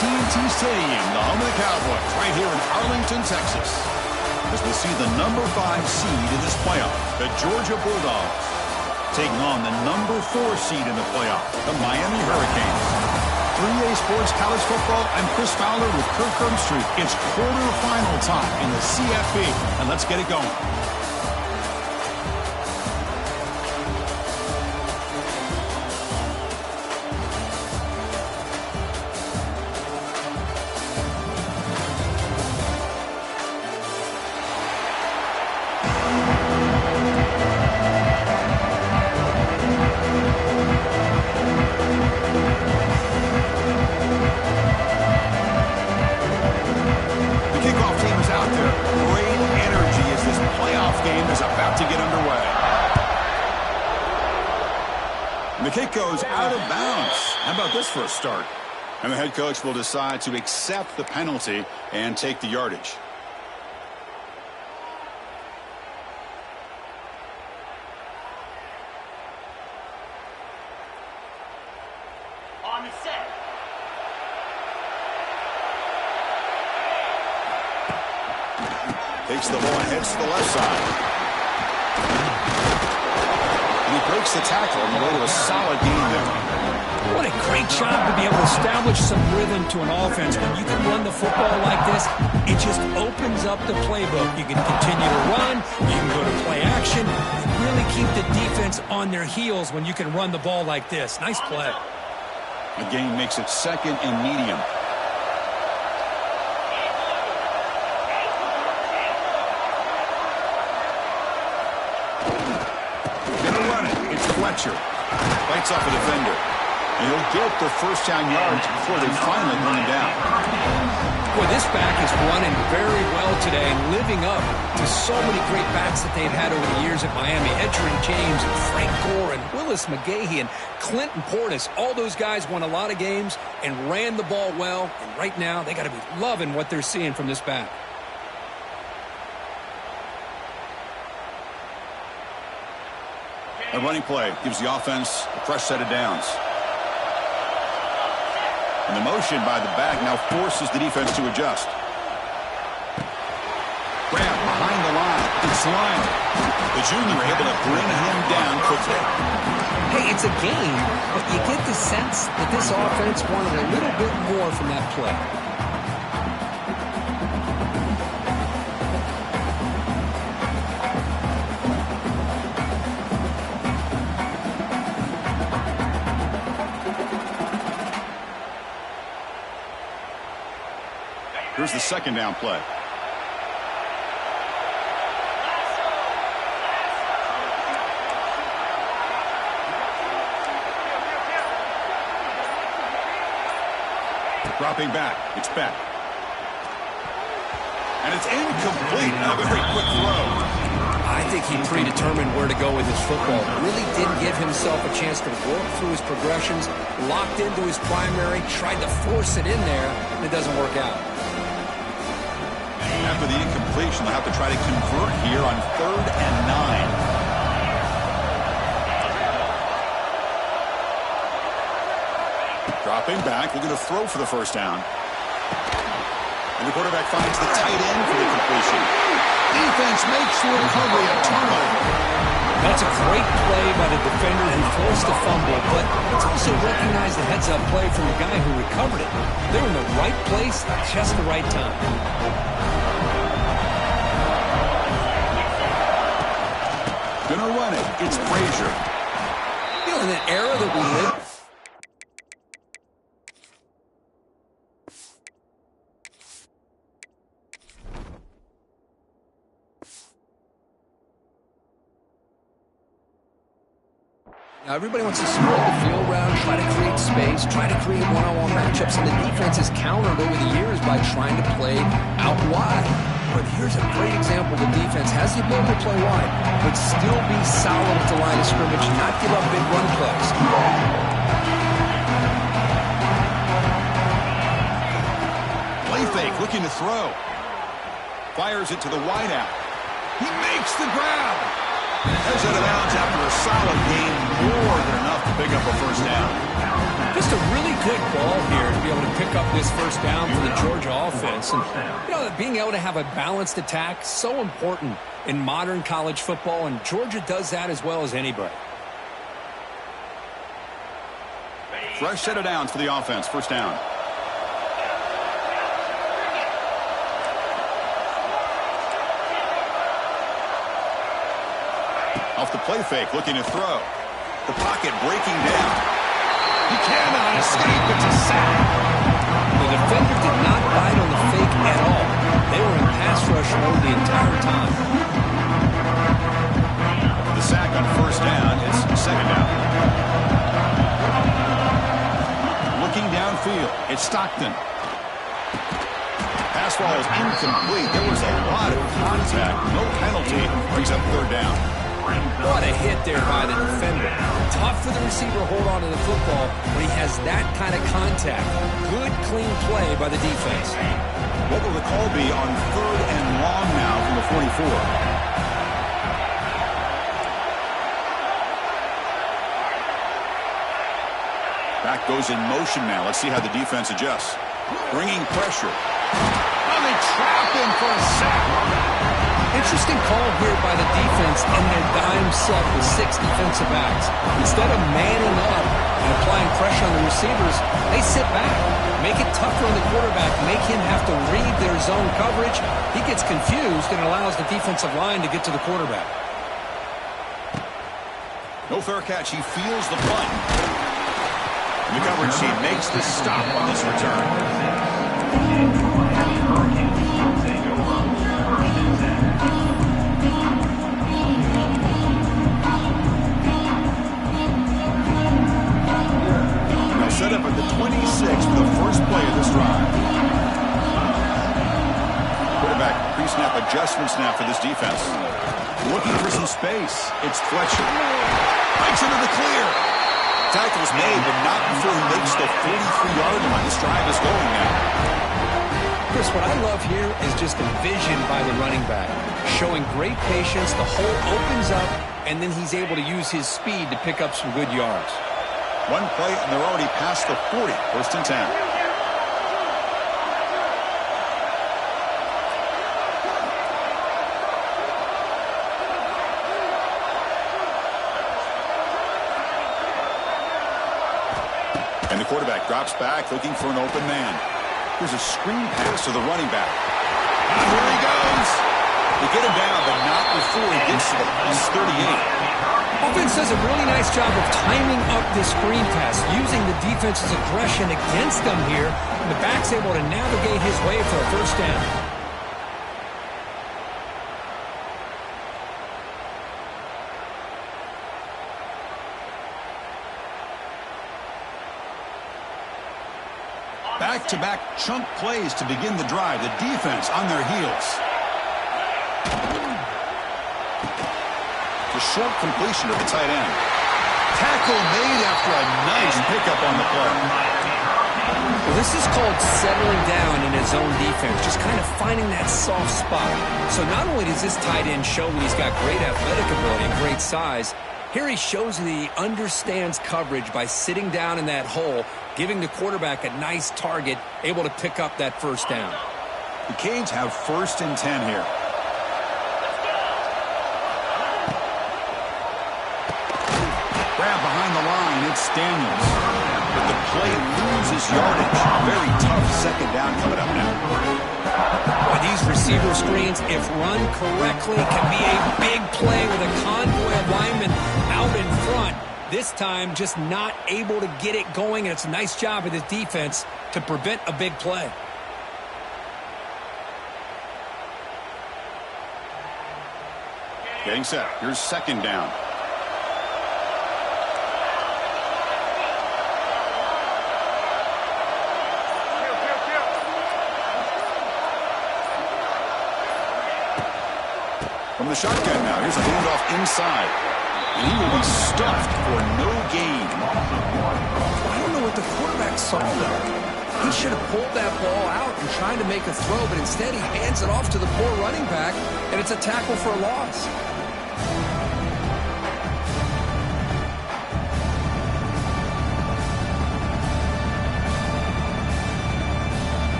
T&T Stadium, the home of the Cowboys, right here in Arlington, Texas, as we see the number 5 seed in this playoff, the Georgia Bulldogs, taking on the number 4 seed in the playoff, the Miami Hurricanes. 3A Sports College Football, I'm Chris Fowler with Kirk Herbstreit. It's quarterfinal time in the CFP, and let's get it going. The kick goes out of bounds. How about this for a start? And the head coach will decide to accept the penalty and take the yardage. On the set. Takes the ball and heads to the left side. He breaks the tackle and go to a solid gain there. What a great job to be able to establish some rhythm to an offense. When you can run the football like this, it just opens up the playbook. You can continue to run, you can go to play action, really keep the defense on their heels when you can run the ball like this. Nice play. The gain makes it 2nd and medium. Fletcher fights off a defender, and he'll get the first down yards before they finally run him down. Boy, this back is running very well today and living up to so many great backs that they've had over the years at Miami. Edgerrin James and Frank Gore and Willis McGahee and Clinton Portis. All those guys won a lot of games and ran the ball well, and right now they got to be loving what they're seeing from this back. A running play gives the offense a fresh set of downs. And the motion by the back now forces the defense to adjust. Grab behind the line. It's Lyon. The junior able to bring him down quickly. Hey, it's a game, but you get the sense that this offense wanted a little bit more from that play. Here's the 2nd down play. Dropping back. It's Beck. And it's incomplete. A very quick throw. I think he predetermined where to go with his football. Really didn't give himself a chance to work through his progressions, locked into his primary, tried to force it in there, and it doesn't work out. After the incompletion, they'll have to try to convert here on 3rd and 9. Dropping back, looking to throw for the first down. And the quarterback finds the tight end for the completion. Defense makes the recovery a turnover. That's a great play by the defender who forced the fumble, but it's also recognized the heads-up play from the guy who recovered it. They're in the right place at just the right time. Gonna run it. It's Frazier. You know, in that era that we live. Now everybody wants to spread the field around, try to create space, try to create one-on-one matchups, and the defense has countered over the years by trying to play out wide. But here's a great example. The defense has the ability to play wide, but still be solid at the line of scrimmage, not give up big run plays. Play fake, looking to throw. Fires it to the wideout. He makes the grab. Heads out of bounds after a solid game, more than enough to pick up a first down. Just a really good ball here to be able to pick pick up this first down for the Georgia offense. And, being able to have a balanced attack, so important in modern college football, and Georgia does that as well as anybody. Fresh set of downs for the offense. First down. Off the play fake, looking to throw. The pocket breaking down. He cannot escape. It's a sack. The defender did not bite on the fake at all. They were in pass rush mode the entire time. The sack on first down. It's second down. Looking downfield. It's Stockton. Pass ball is incomplete. There was a lot of contact. No penalty. Brings up third down. What a hit there by the defender. Tough for the receiver to hold on to the football when he has that kind of contact. Good, clean play by the defense. What will the call be on third and long now from the 44? Back goes in motion now. Let's see how the defense adjusts. Bringing pressure. Oh, they trap him for a sack. Interesting call here by the defense in their dime set with 6 defensive backs. Instead of manning up and applying pressure on the receivers, they sit back, make it tougher on the quarterback, make him have to read their zone coverage. He gets confused and allows the defensive line to get to the quarterback. No fair catch. He feels the punt. And the coverage team makes the stop on this return. Set up at the 26 for the first play of this drive. Quarterback pre-snap adjustments now for this defense. Looking for some space. It's Fletcher. Breaks into the clear. Tackle's made, but not before he makes the 43-yard line. This drive is going now. Chris, what I love here is just the vision by the running back. Showing great patience. The hole opens up, and then he's able to use his speed to pick up some good yards. One play, and they're already past the 40. First and 10. And the quarterback drops back, looking for an open man. Here's a screen pass to the running back. And here he goes. They get him down, but not before he gets to the plus 38. Offense does a really nice job of timing up this screen pass, using the defense's aggression against them here. And the back's able to navigate his way for a first down. Back-to-back chunk plays to begin the drive. The defense on their heels. The short completion to the tight end. Tackle made after a nice pickup on the play. Well, this is called settling down in his own defense, just kind of finding that soft spot. So not only does this tight end show that he's got great athletic ability and great size, here he shows that he understands coverage by sitting down in that hole, giving the quarterback a nice target, able to pick up that first down. The Canes have first and 10 here. Grab behind the line, it's Daniels. But the play loses yardage. Very tough second down coming up now. Boy, these receiver screens, if run correctly, can be a big play with a convoy of linemen out in front. This time, just not able to get it going, and it's a nice job of the defense to prevent a big play. Getting set. Here's second down. From the shotgun now, here's a handoff inside. And he will be stuffed for no gain. I don't know what the quarterback saw there. He should have pulled that ball out and tried to make a throw, but instead he hands it off to the poor running back, and it's a tackle for a loss.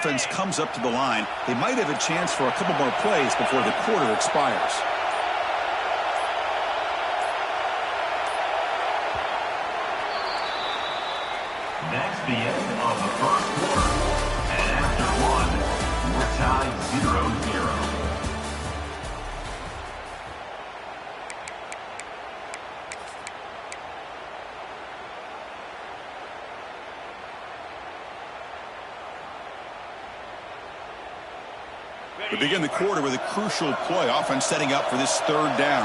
offense comes up to the line, they might have a chance for a couple more plays before the quarter expires. That's the end of the first quarter. And after one, we're tied 0-0. We begin the quarter with a crucial play. Offense setting up for this third down.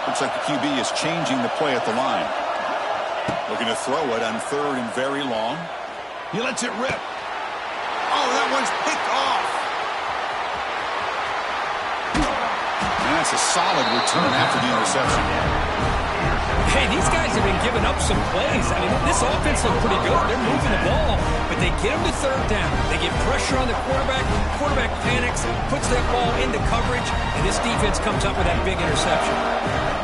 Looks like the QB is changing the play at the line. Looking to throw it on third and very long. He lets it rip. Oh, that one's picked off. And that's a solid return after the interception. Hey, these guys have been giving up some plays. I mean, this offense looks pretty good. They're moving the ball, but they get him to third down. They get pressure on the quarterback. Quarterback panics, puts that ball into coverage, and this defense comes up with that big interception.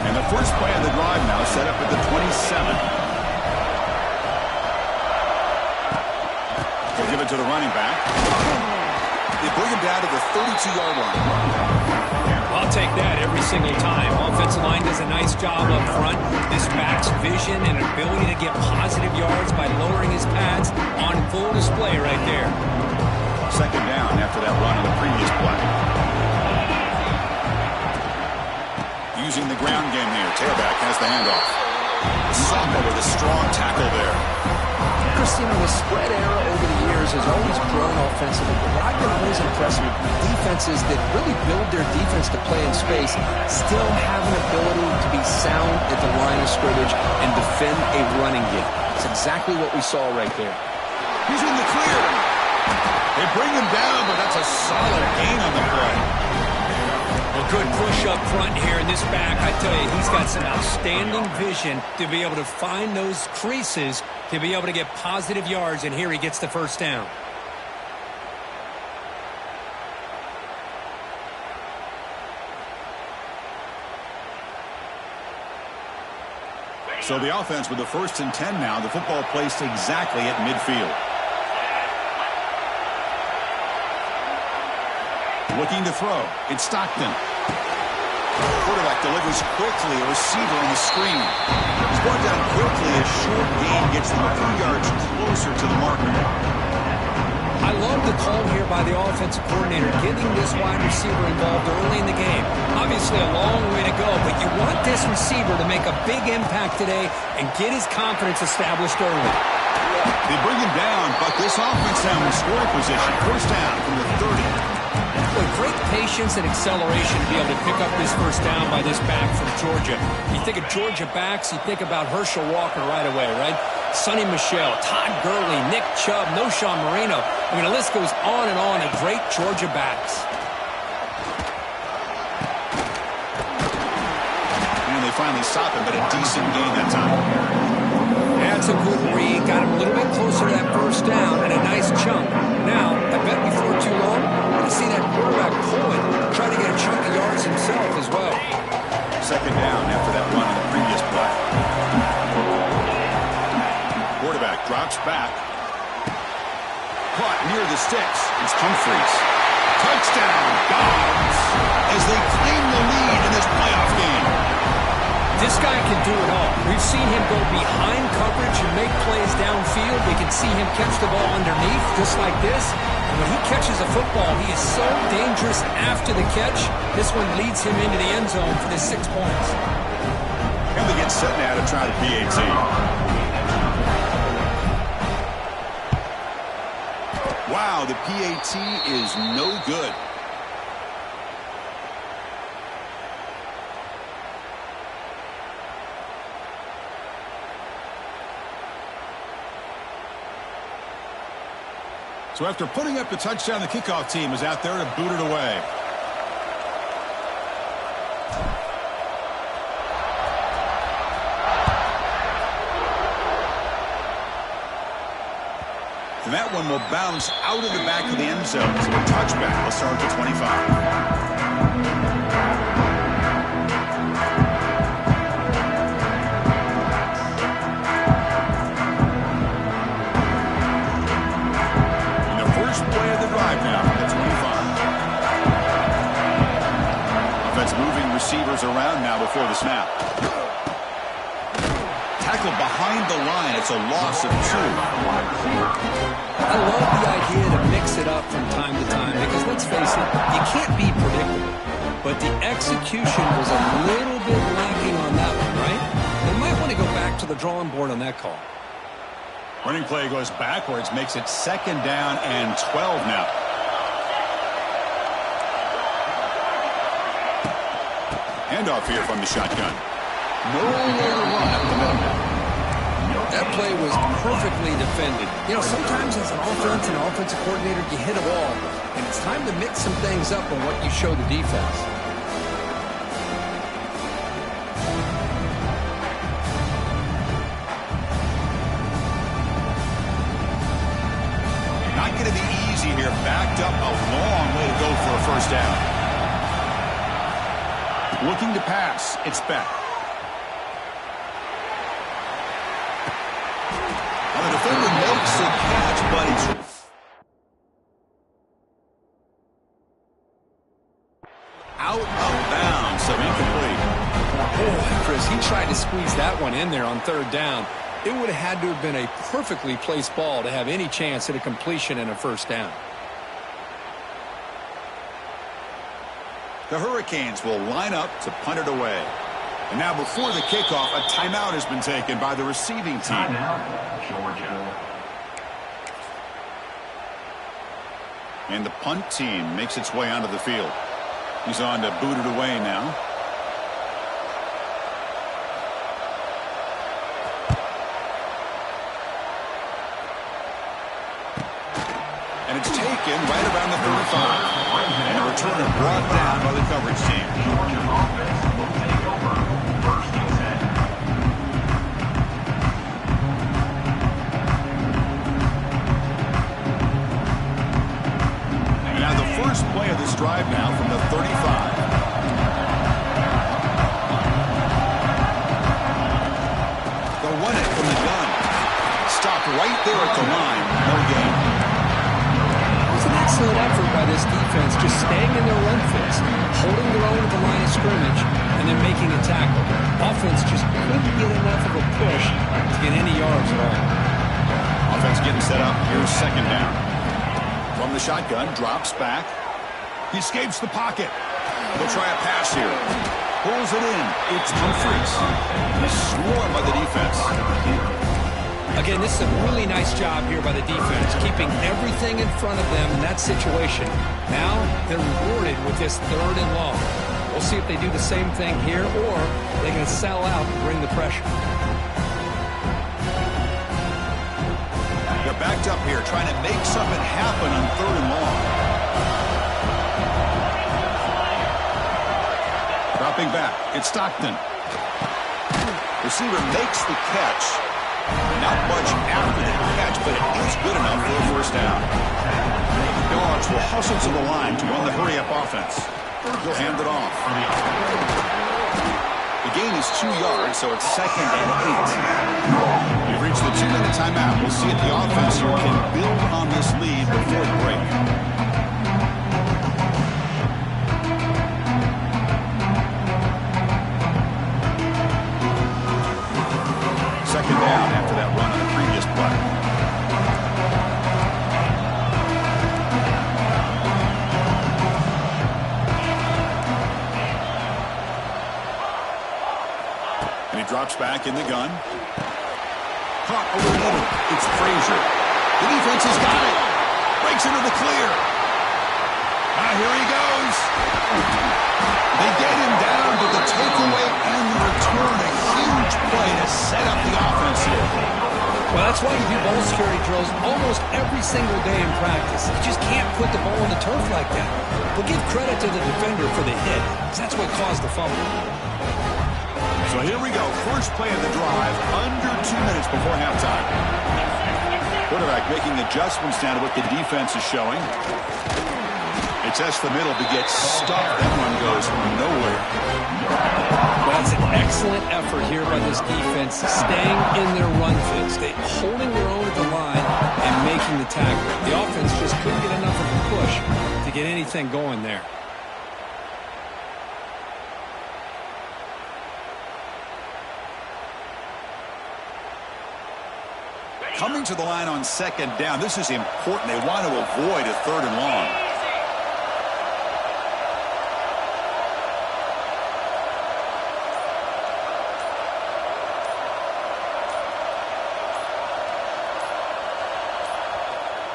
And the first play of the drive now set up at the 27. They'll give it to the running back. They bring him down to the 32-yard line. I'll take that every single time. Offensive line does a nice job up front. This back's vision and ability to get positive yards by lowering his pads on full display right there. Second down after that run on the previous play. Using the ground game here. Tailback has the handoff. Saka with a strong tackle there. Chris, you know, the spread era over the years has always grown offensively, but what I've been always impressed with defenses that really build their defense to play in space still have an ability to be sound at the line of scrimmage and defend a running game. It's exactly what we saw right there. He's in the clear. They bring him down, but that's a solid gain on the play. Well, good push up front here in this back. I tell you, he's got some outstanding vision to be able to find those creases, to be able to get positive yards, and here he gets the first down. So the offense with the 1st and 10 now. The football placed exactly at midfield. Looking to throw. It's Stockton. Quarterback delivers quickly. A receiver on the screen. He's brought down quickly. A short gain gets them a few yards closer to the marker. I love the call here by the offensive coordinator, getting this wide receiver involved early in the game. Obviously a long way to go, but you want this receiver to make a big impact today and get his confidence established early. They bring him down, but this offense now in scoring position. First down from the 30. With great patience and acceleration to be able to pick up this first down by this back from Georgia. You think of Georgia backs, you think about Herschel Walker right away, right? Sonny Michel, Todd Gurley, Nick Chubb, Noshawn Marino. I mean, the list goes on and on of great Georgia backs. And they finally stop him, but a decent gain that time. That's a good read. Got him a little bit closer to that first down and a nice chunk. Now, I bet before too long, we're going to see that quarterback pull it, try to get a chunk of yards himself as well. Second down after that run in the previous play. Quarterback drops back. Caught near the sticks. It's Humphries. Touchdown, Dobbs, as they claim the lead in this playoff game. This guy can do it all. We've seen him go behind coverage and make plays downfield. We can see him catch the ball underneath, just like this. And when he catches a football, he is so dangerous after the catch. This one leads him into the end zone for the 6 points. And they get set now to try the PAT. Wow, the PAT is no good. So after putting up the touchdown, the kickoff team is out there to boot it away. And that one will bounce out of the back of the end zone. So a touchback will start at 25. Offense moving receivers around now before the snap. Tackled behind the line. It's a loss of 2. I love the idea to mix it up from time to time because, let's face it, you can't be predictable. But the execution was a little bit lacking on that one, right? They might want to go back to the drawing board on that call. Running play goes backwards, makes it 2nd down and 12 now. Handoff here from the shotgun. No longer run up the middle. That play was perfectly defended. You know, sometimes as an offense and offensive coordinator, you hit a ball, and it's time to mix some things up on what you show the defense. Not going to be easy here. Backed up a long way to go for a first down. Looking to pass. It's Beck. The defender makes the catch, but he's out of bounds, so incomplete. Oh, Chris, he tried to squeeze that one in there on 3rd down. It would have had to have been a perfectly placed ball to have any chance at a completion and a first down. The Hurricanes will line up to punt it away. And now before the kickoff, a timeout has been taken by the receiving team. Timeout, Georgia. And the punt team makes its way onto the field. He's on to boot it away now. And it's taken right around the 35. And a returner brought down by the coverage team. Georgia's offense will take over. 1st and 10. And now the first play of this drive now from the 35. They'll run it from the gun. Stopped right there at the line. No gain. Excellent effort by this defense, just staying in their run fits, holding their own at the line of scrimmage, and then making a tackle. Offense just couldn't get enough of a push to get any yards at all. Offense getting set up. Here's 2nd down. From the shotgun, drops back. He escapes the pocket. They'll try a pass here. Pulls it in. It's Humphries. He's swarmed by the defense. Again, this is a really nice job here by the defense, keeping everything in front of them in that situation. Now they're rewarded with this 3rd and long. We'll see if they do the same thing here, or they can sell out and bring the pressure. They're backed up here, trying to make something happen on 3rd and long. Dropping back, it's Stockton. Receiver makes the catch. Not much after the catch, but it is good enough for a first down. The Dogs will hustle to the line to run the hurry-up offense. He'll hand it off. The gain is 2 yards, so it's 2nd and 8. We've reached the 2-minute timeout. We'll see if the offense here can build on this lead before the break. Second down after that run on the previous play. And he drops back in the gun. Caught over the middle. It's Frazier. The defense has got it. Breaks into the clear. Here he goes. They get him down to the takeaway and the return. A huge play to set up the offense here. Well, that's why you do ball security drills almost every single day in practice. You just can't put the ball on the turf like that. But give credit to the defender for the hit, because that's what caused the fumble. So here we go. First play of the drive, under 2 minutes before halftime. Quarterback making adjustments down to what the defense is showing. It's the middle to get stuffed. That one goes nowhere. Well, that's an excellent effort here by this defense, staying in their run fits, holding their own at the line and making the tackle. The offense just couldn't get enough of a push to get anything going there. Coming to the line on second down. This is important. They want to avoid a 3rd and long.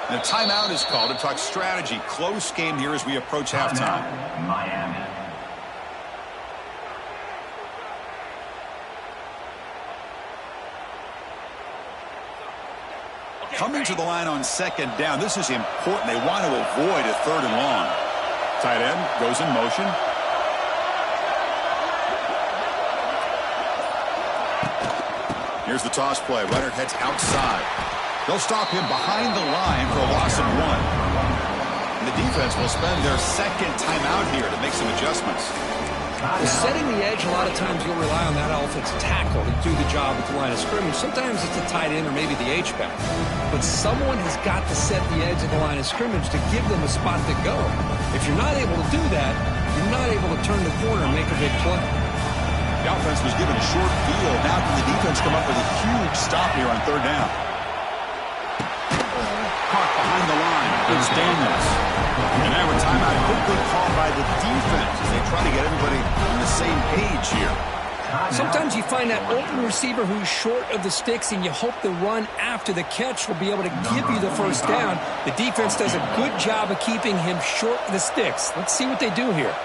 And a timeout is called to talk strategy. Close game here as we approach halftime. Miami. Coming to the line on second down. This is important. They want to avoid a 3rd and long. Tight end goes in motion. Here's the toss play. Runner heads outside. They'll stop him behind the line for a loss of 1. And the defense will spend their second timeout here to make some adjustments. Setting the edge, a lot of times you'll rely on that offensive tackle to do the job at the line of scrimmage. Sometimes it's a tight end or maybe the H-back. But someone has got to set the edge of the line of scrimmage to give them a spot to go. If you're not able to do that, you're not able to turn the corner and make a big play. The offense was given a short field. Now can the defense come up with a huge stop here on 3rd down? Caught behind the line. It's Daniels. And now a timeout quickly called by the defense as they try to get everybody on the same page here. Sometimes you find that open receiver who's short of the sticks, and you hope the run after the catch will be able to give you the first down. The defense does a good job of keeping him short of the sticks. Let's see what they do here.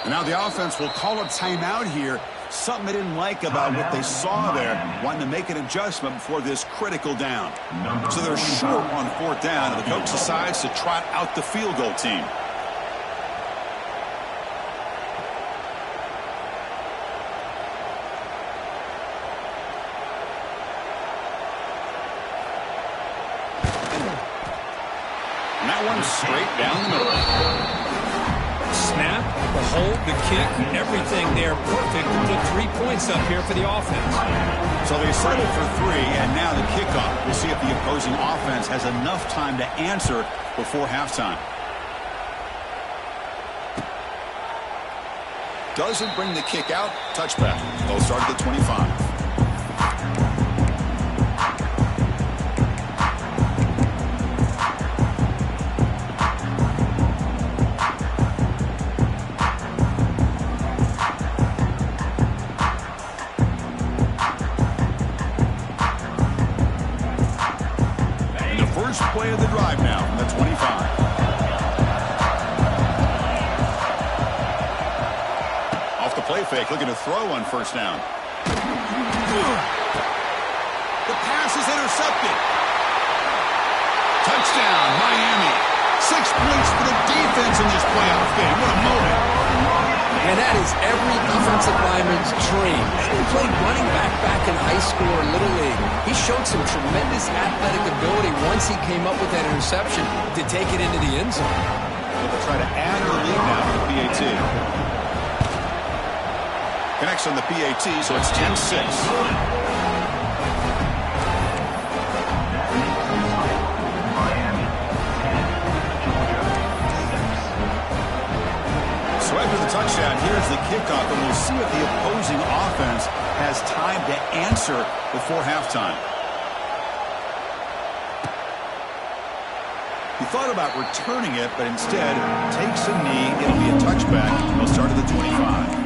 And now the offense will call a timeout here. Something they didn't like about what they saw there. Wanting to make an adjustment before this critical down. So they're short on 4th down, and the coach decides to trot out the field goal team. And that one's straight down the middle. Snap, the hold, the kick, everything there perfect to put 3 points up here for the offense. So they settled for 3, and now the kickoff. We'll see if the opposing offense has enough time to answer before halftime. Doesn't bring the kick out. Touchback. They'll start at the 25. Play of the drive now from the 25. Off the play fake, looking to throw on 1st down. The pass is intercepted. Touchdown, Miami. 6 points for the defense in this playoff game. What a moment. And that is every defensive lineman's dream. He played running back in high school or Little League. He showed some tremendous athletic ability once he came up with that interception to take it into the end zone. They'll try to add to the lead now to the PAT. Connects on the PAT, so it's 10-6. So after the touchdown, here's the kickoff, and we'll see if the opposing offense has time to answer before halftime. He thought about returning it, but instead takes a knee. It'll be a touchback. He'll start at the 25.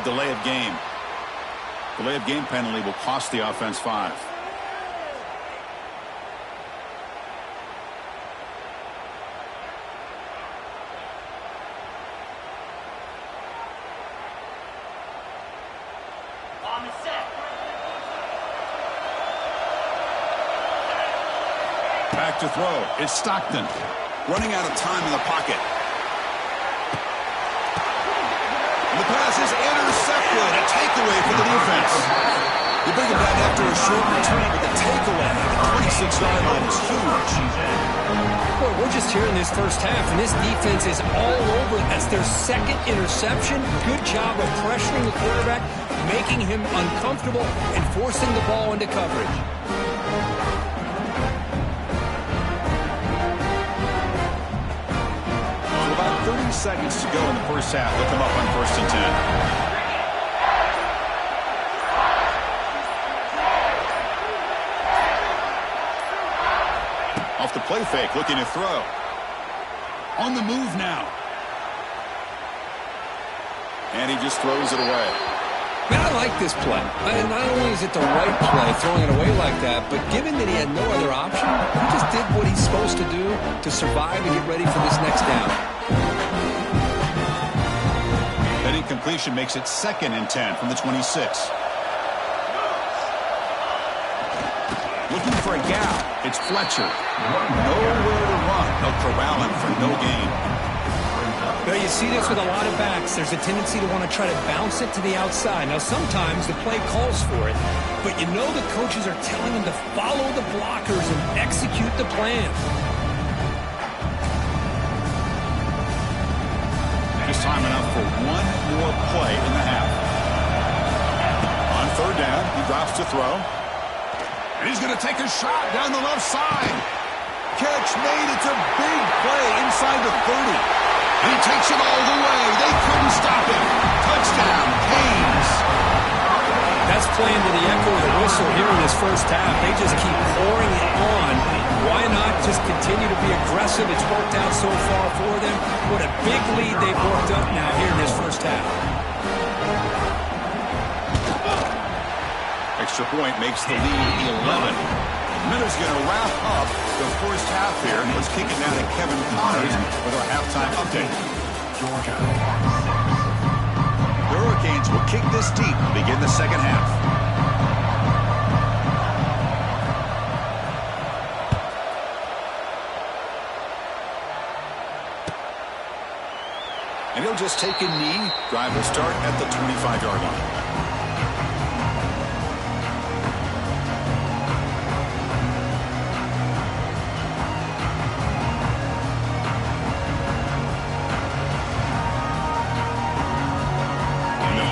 Delay of game. Delay of game penalty will cost the offense 5. On the set. Back to throw. It's Stockton. Running out of time in the pocket. And the pass is intercepted. A takeaway for the defense. You bring it back after a short return, but the takeaway at the 26-yard line is huge. Boy, we're just here in this first half, and this defense is all over. That's their second interception. Good job of pressuring the quarterback, making him uncomfortable, and forcing the ball into coverage. So about 30 seconds to go in the first half. They'll come up on 1st and 10. Off the play fake, looking to throw. On the move now. And he just throws it away. Man, I like this play. Not only is it the right play, throwing it away like that, but given that he had no other option, he just did what he's supposed to do to survive and get ready for this next down. That incompletion makes it 2nd and 10 from the 26. Looking for a gap. It's Fletcher. Nowhere to run. They'll corral him for no gain. Well, you see this with a lot of backs. There's a tendency to want to try to bounce it to the outside. Now, sometimes the play calls for it, but you know the coaches are telling them to follow the blockers and execute the plan. Just time enough for one more play in the half. On 3rd down, he drops to throw. And he's going to take a shot down the left side. Catch made. It's a big play inside the 30. And he takes it all the way. They couldn't stop him. Touchdown, Canes. That's playing to the echo of the whistle here in this first half. They just keep pouring it on. Why not just continue to be aggressive? It's worked out so far for them. What a big lead they've worked up now here in this first half. Extra point makes the lead 11. Miller's going to wrap up the first half here. Let's kick it now to Kevin Connors with our halftime update. Georgia. The Hurricanes will kick this deep to begin the second half. And he'll just take a knee. Drive will start at the 25-yard line.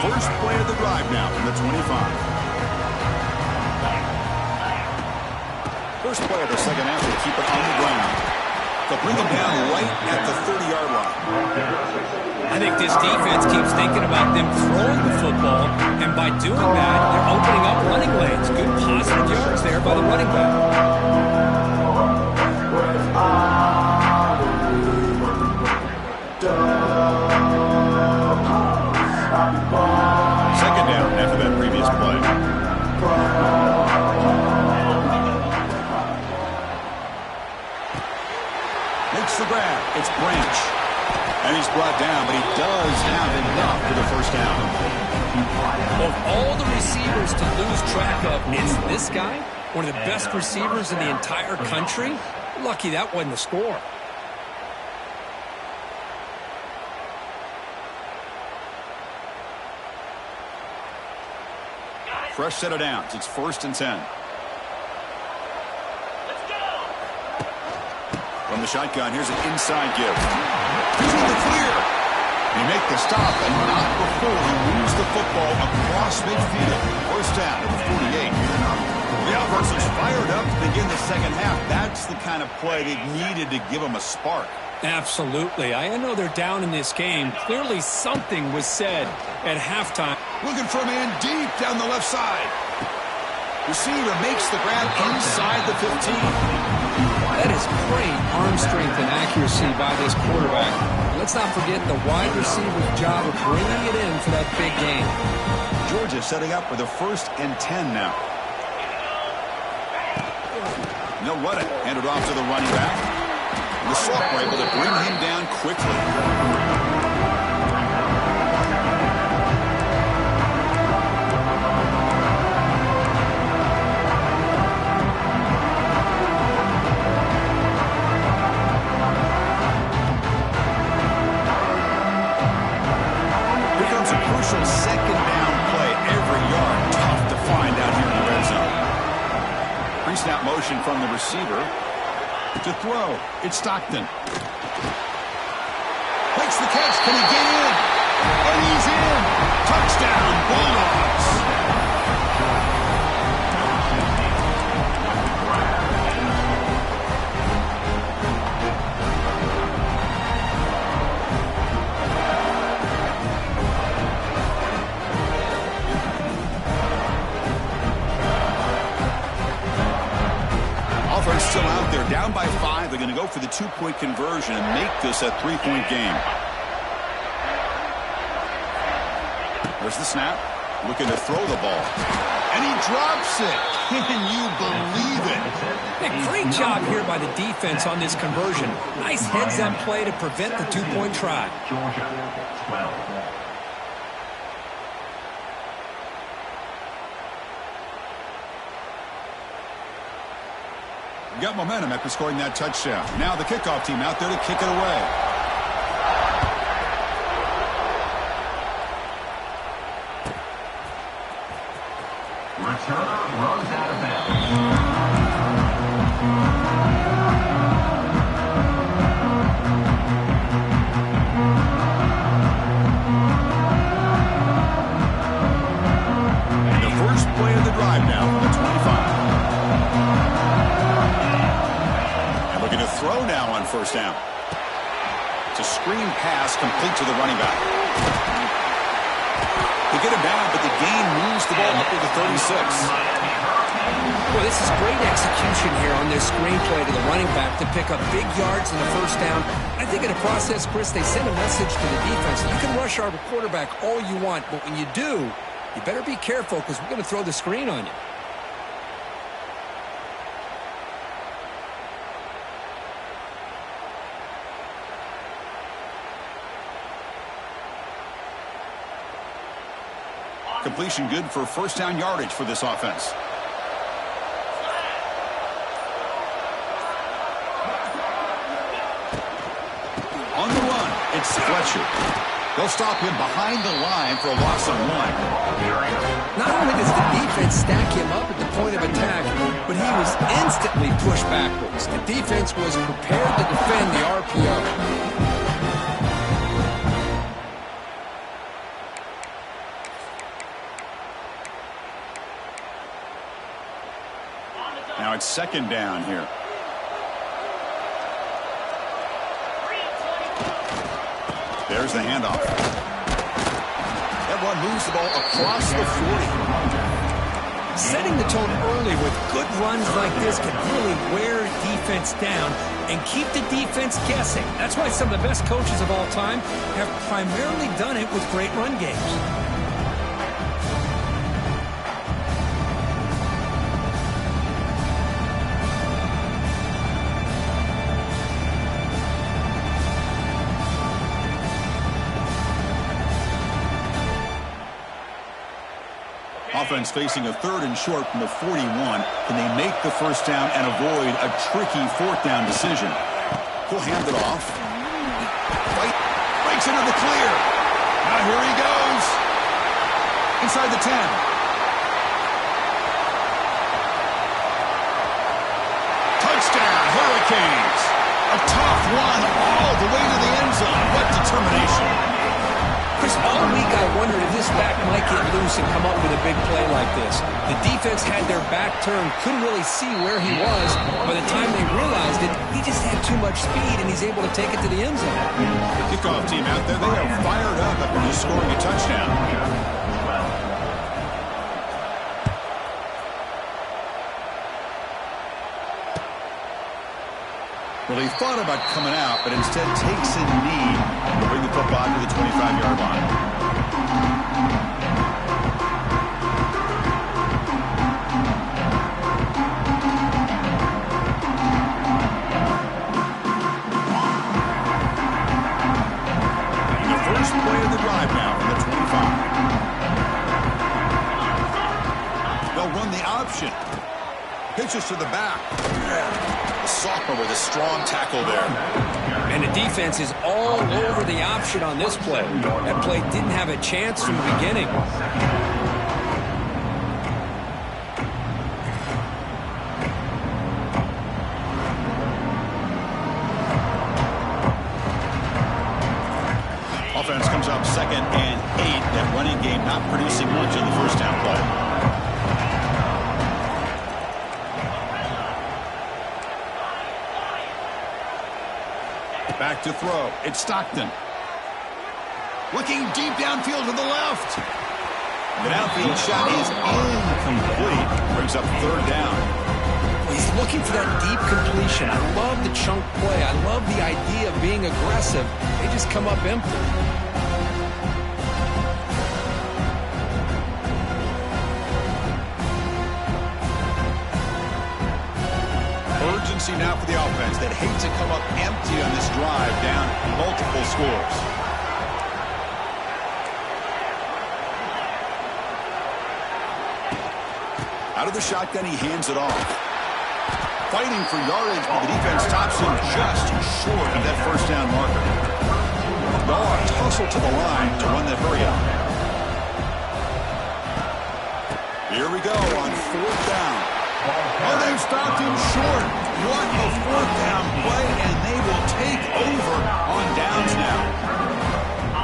First play of the drive now from the 25. First play of the second half to keep it on the ground. They'll bring them down right at the 30-yard line. I think this defense keeps thinking about them throwing the football, and by doing that, they're opening up running lanes. Good positive yards there by the running back. Second down after that previous play. Makes the grab. It's Branch. And he's brought down, but he does have enough for the first down. Of all the receivers to lose track of, it's this guy, one of the best receivers in the entire country. Lucky that wasn't the score. Fresh set of downs. It's 1st and 10. From the shotgun, here's an inside give. He's in the clear. He make the stop, and not before he moves the football across midfield. First down at the 48. The offense is fired up to begin the second half. That's the kind of play they needed to give them a spark. Absolutely. I know they're down in this game. Clearly something was said at halftime. Looking for a man deep down the left side. Receiver makes the grab inside the 15. That is great arm strength and accuracy by this quarterback. Let's not forget the wide receiver's job of bringing it in for that big game. Georgia setting up for the 1st and 10 now. And they'll run it. Hand it off to the running back. And the Sophomore able to bring him down quickly. motion from the receiver. To throw, it's Stockton. Makes the catch. Can he get in? And he's in. Touchdown, Bulldogs. Offense still out there, down by 5. They're going to go for the 2-point conversion and make this a 3-point game. There's the snap. Looking to throw the ball. And he drops it. Can you believe it? A great job here by the defense on this conversion. Nice heads-up play to prevent the 2-point try. Georgia, 12. Got momentum after scoring that touchdown. Now the kickoff team out there to kick it away. Returner runs out of bounds. And the first play of the drive now from the 25. Looking to throw now on first down. It's a screen pass complete to the running back. They get him down, but the gain moves the ball up to the 36. Well, this is great execution here on this screen play to the running back to pick up big yards in the first down. I think in the process, Chris, they send a message to the defense. You can rush our quarterback all you want, but when you do, you better be careful because we're going to throw the screen on you. Completion good for first down yardage for this offense. On the run, it's Fletcher. They'll stop him behind the line for a loss of 1. Not only does the defense stack him up at the point of attack, but he was instantly pushed backwards. The defense was prepared to defend the RPO. Now it's second down here. There's the handoff. That one moves the ball across the 40. Setting the tone early with good runs like this can really wear defense down and keep the defense guessing. That's why some of the best coaches of all time have primarily done it with great run games. Offense facing a 3rd and short from the 41. Can they make the first down and avoid a tricky 4th down decision? He'll hand it off. Breaks into the clear. Now here he goes. Inside the 10. Touchdown, Hurricanes. A tough one all the way to the end zone. What determination. Chris, all week I wondered if this back might get loose and come up with a big play like this. The defense had their back turned, couldn't really see where he was. By the time they realized it, he just had too much speed, and he's able to take it to the end zone. The kickoff team out there, they are fired up after just scoring a touchdown. Well, he thought about coming out, but instead takes a knee to bring the football to the 25-yard line. And the first play of the drive now from the 25. They'll run the option. Pitches to the back. The sophomore with a strong tackle there. And the defense is all over the option on this play. That play didn't have a chance from the beginning. brings up 2nd and 8. That running game not producing much in the first down play. Back to throw. It's Stockton. Looking deep downfield to the left. The downfield shot is incomplete. Brings up 3rd down. He's looking for that deep completion. I love the chunk play. I love the idea of being aggressive. They just come up empty. Urgency now for the offense that hates to come up empty on this drive, down multiple scores. Out of the shotgun, he hands it off. Fighting for yardage, but the defense stops him just short of that first down marker. Ncaa tussle to the line to run that hurry up. Here we go on 4th down. Oh, they've stopped him short. What a 4th down play, and they will take over on downs now.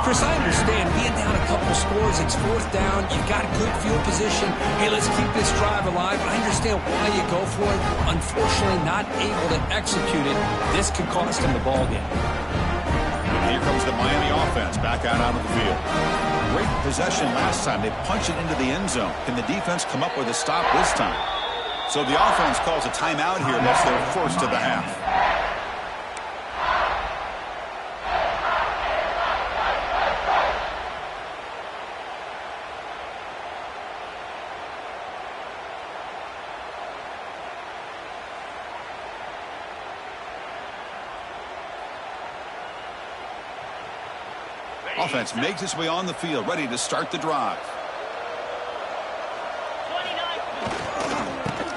Chris, I understand being down a couple scores, it's 4th down, you've got good field position. Hey, let's keep this drive alive. I understand why you go for it. Unfortunately, not able to execute it. This could cost him the ball game. Here comes the Miami offense back out onto the field. Great possession last time. They punch it into the end zone. Can the defense come up with a stop this time? So the offense calls a timeout here. That's their first of the half. Offense makes its way on the field, ready to start the drive.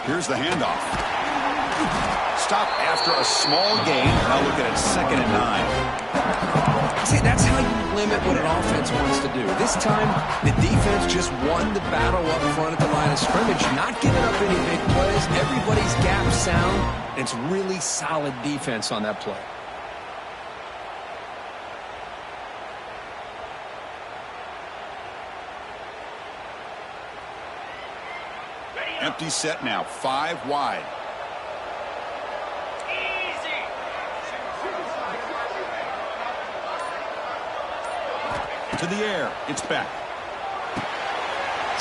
Here's the handoff. Stop after a small gain. Now looking at 2nd and 9. See, that's how you limit what an offense wants to do. This time, the defense just won the battle up front at the line of scrimmage, not giving up any big plays. Everybody's gap sound, and it's really solid defense on that play. Empty set now, 5 wide. Easy. To the air, it's back.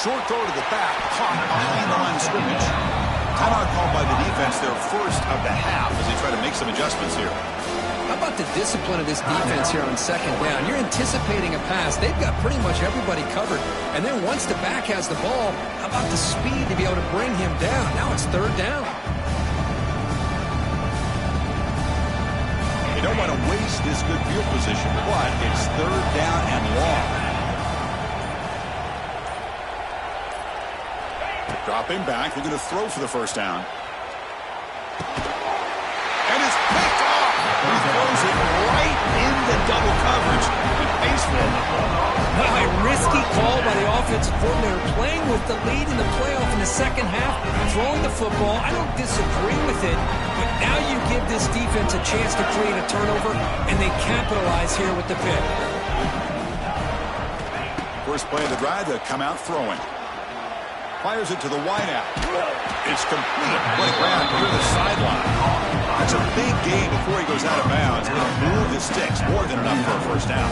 Short throw to the back, caught behind the line of scrimmage. Timeout called by the defense, their first of the half as they try to make some adjustments here. How about the discipline of this defense here on 2nd down? You're anticipating a pass. They've got pretty much everybody covered. And then once the back has the ball, how about the speed to be able to bring him down? Now it's 3rd down. You don't want to waste this good field position, but it's 3rd down and long. Dropping back, they're going to throw for the first down. And it's picked off. He throws it right into double coverage. He pays for it. Well, a risky call by the offensive coordinator, playing with the lead in the playoff in the second half, throwing the football. I don't disagree with it, but now you give this defense a chance to create a turnover, and they capitalize here with the pick. First play of the drive, they'll come out throwing. Fires it to the wideout. It's complete. What a grab near the sideline. That's a big gain before he goes out of bounds. It'll move the sticks more than enough for a first down.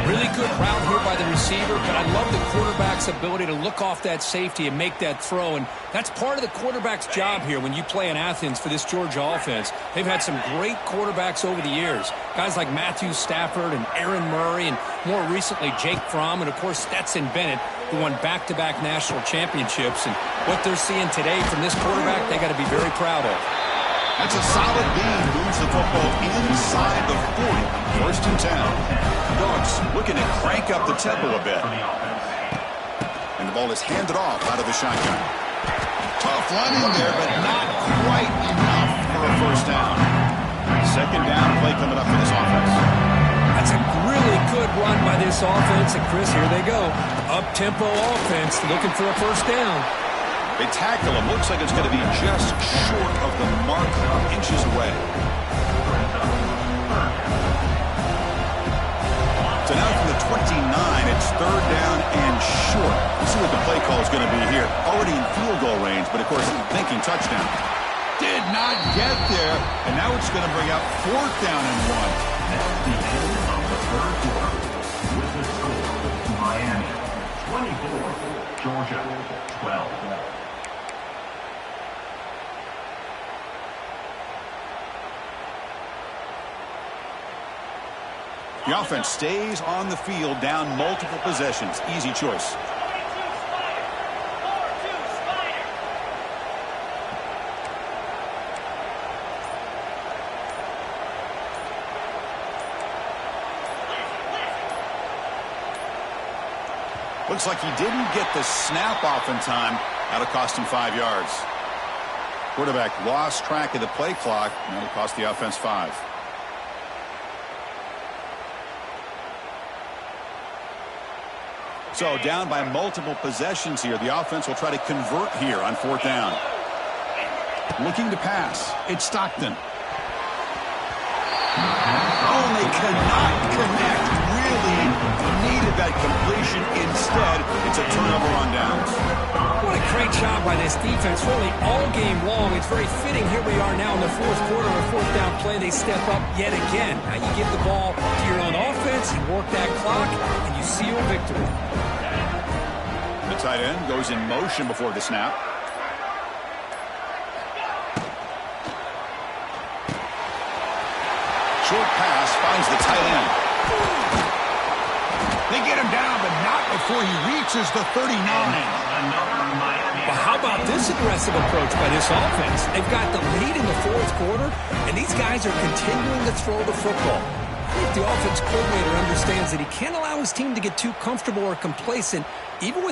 Really good route here by the receiver, but I love the quarterback's ability to look off that safety and make that throw, and that's part of the quarterback's job here when you play in Athens for this Georgia offense. They've had some great quarterbacks over the years, guys like Matthew Stafford and Aaron Murray, and more recently Jake Fromm, and of course Stetson Bennett, who won back-to-back national championships. And what they're seeing today from this quarterback, they got to be very proud of. That's a solid gain. Moves the football inside the 40. 1st and 10. Dogs looking to crank up the tempo a bit. And the ball is handed off out of the shotgun. Tough run in there, but not quite enough for a first down. 2nd down play coming up for this offense. That's a really good run by this offense. And Chris, here they go. Up-tempo offense looking for a first down. They tackle him. Looks like it's going to be just short of the marker, inches away. So now from the 28 third down and short. Let's see what the play call is going to be here. Already in field goal range, but of course thinking touchdown. Did not get there, and now it's going to bring out fourth down and 1. That's the end of the third quarter. With the score, Miami 24, Georgia 12. The offense stays on the field, down multiple possessions. Easy choice. Looks like he didn't get the snap off in time. That'll cost him 5 yards. Quarterback lost track of the play clock. That'll cost the offense 5. So down by multiple possessions here. The offense will try to convert here on fourth down. Looking to pass. It's Stockton. Oh, and they cannot connect. Really needed that completion. Instead, it's a turnover on downs. What a great job by this defense, really all game long. It's very fitting. Here we are now in the fourth quarter, a fourth down play. They step up yet again. Now you give the ball to your own offense, you work that clock, and you seal victory. The tight end goes in motion before the snap. Short pass finds the tight end. They get him down, but not before he reaches the 39. Well, how about this aggressive approach by this offense? They've got the lead in the fourth quarter, and these guys are continuing to throw the football. I think the offense coordinator understands that he can't allow his team to get too comfortable or complacent, even with